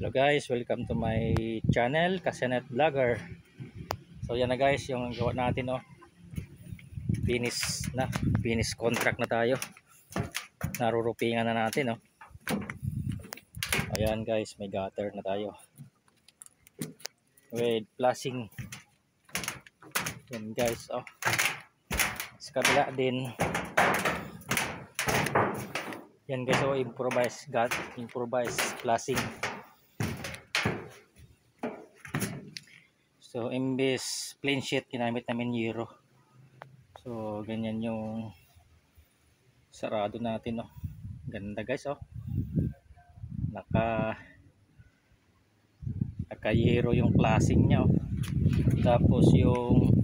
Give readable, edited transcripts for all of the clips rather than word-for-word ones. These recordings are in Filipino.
Hello guys, welcome to my channel, Kasenet Vlogger. So yan na guys, yung gawa natin finish contract na tayo. Narurupingan na natin Ayan guys, may gutter na tayo. With flashing. Yan guys, sa kabila din. Yan guys, improvise flashing. So imbes plain sheet, ginamit namin Euro. So ganyan yung sarado natin Ganda guys Naka Euro yung flashing nya Tapos yung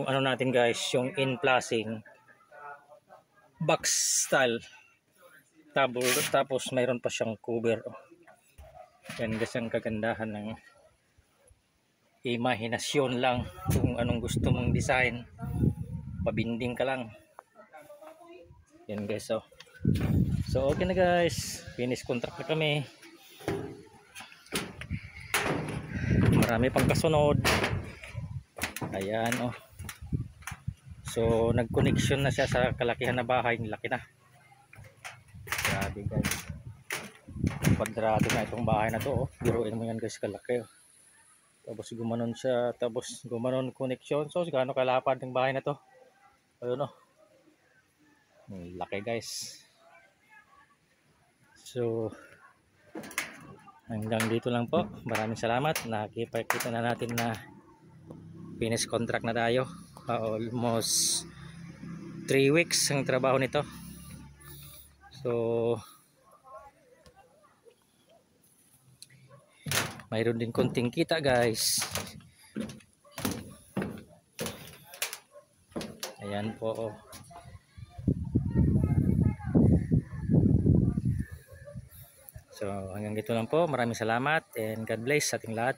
ano natin guys, yung in flashing box style. Tapos mayroon pa siyang cover. Yan guys ang kagandahan ng imahinasyon lang kung anong gusto mong design, pabinding ka lang. Yan guys so okay na guys, finish contract na kami. Marami pang kasunod. Ayan so nag-connection na siya sa kalakihan na bahay. Laki na, grabe guys, kwadrado na itong bahay na to biruin mo yan guys, kalaki Tapos gumanon siya, tapos gumanon connection. So gaano kalapad ng bahay na to. Ayun laki guys. So hanggang dito lang po. Maraming salamat. Nakikita na natin na finish contract na tayo. Almost 3 weeks ang trabaho nito. So mayroon din konting kita guys. Ayan po So hanggang dito lang po. Maraming salamat and God bless sa ating lahat.